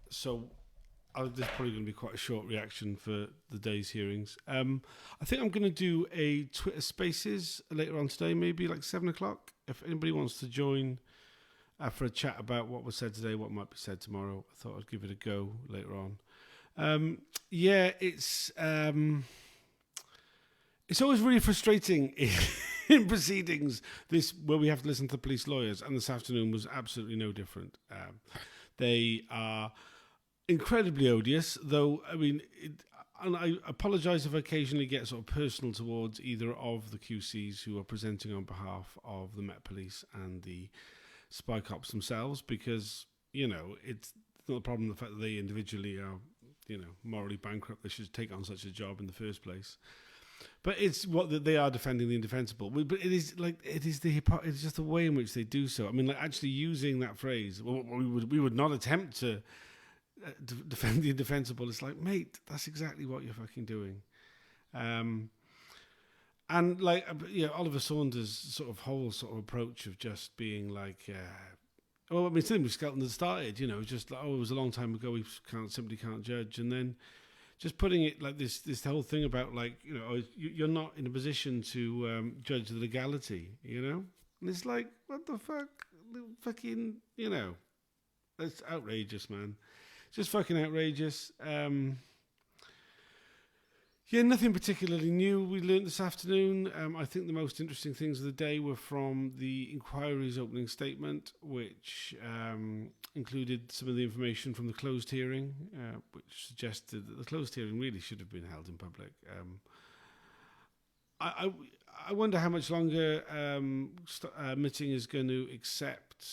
So this is probably going to be quite a short reaction for the day's hearings. I think I'm going to do a Twitter Spaces later on today, maybe like 7 o'clock. If anybody wants to join for a chat about what was said today, what might be said tomorrow, I thought I'd give it a go later on. It's always really frustrating in proceedings where we have to listen to police lawyers, and this afternoon was absolutely no different. They are incredibly odious, though. I mean, and I apologise if I occasionally get sort of personal towards either of the QCs who are presenting on behalf of the Met Police and the Spycops themselves, because, it's not a problem the fact that they individually are, morally bankrupt. They should take on such a job in the first place. But it's what they are defending the indefensible. But it's just the way in which they do so. I mean, like actually using that phrase, we would not attempt to defend the indefensible. It's like, mate, that's exactly what you're fucking doing. And like, Oliver Saunders' sort of whole sort of approach of just being like, simply Skelton had started, just like, it was a long time ago, we simply can't judge. And then just putting it like this whole thing about like, you're not in a position to judge the legality, And it's like, what the fuck? Fucking, it's outrageous, man. Just fucking outrageous. Nothing particularly new we learnt this afternoon. I think the most interesting things of the day were from the inquiry's opening statement, which included some of the information from the closed hearing, which suggested that the closed hearing really should have been held in public. I wonder how much longer Mitting is going to accept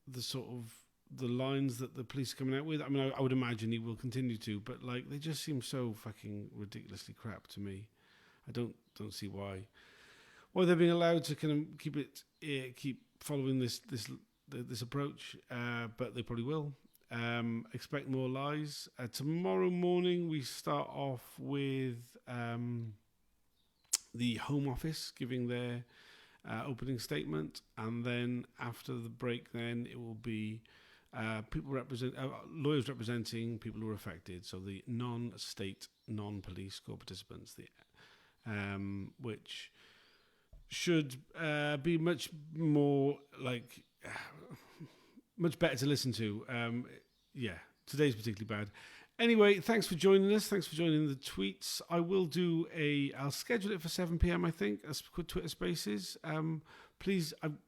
the sort of the lines that the police are coming out with. I mean, I would imagine he will continue to, but like they just seem so fucking ridiculously crap to me. I don't see why they're being allowed to kind of keep following this approach, but they probably will. Expect more lies. Tomorrow morning we start off with the Home Office giving their opening statement, and then after the break, then it will be lawyers representing people who are affected, so the non-state, non-police core participants, which should be much more like much better to listen to. Today's particularly bad. Anyway, thanks for joining us. Thanks for joining the tweets. I'll schedule it for 7 p.m. I think as Twitter Spaces. Please, I'm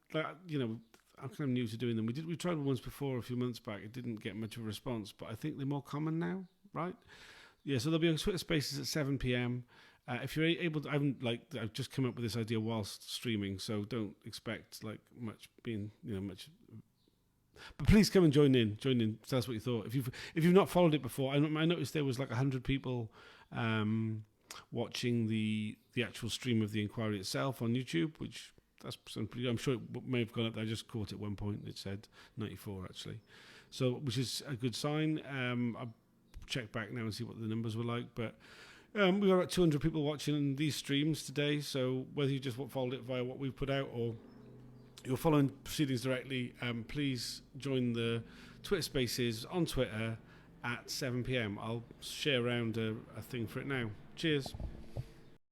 kind of new to doing them. We tried them once before a few months back. It didn't get much of a response, but I think they're more common now, right? Yeah, so there'll be on Twitter Spaces at 7 p.m. If you're able to, I've just come up with this idea whilst streaming, so don't expect like much being, much. But please come and join in. Tell us what you thought. If you've not followed it before, I noticed there was like 100 people watching the actual stream of the inquiry itself on YouTube, which. That's pretty good. I'm sure it may have gone up there. I just caught it at one point. It said 94 actually, so which is a good sign. I'll check back now and see what the numbers were like. But we got about 200 people watching these streams today. So whether you just followed it via what we've put out or you're following proceedings directly, please join the Twitter Spaces on Twitter at 7 p.m. I'll share around a thing for it now. Cheers.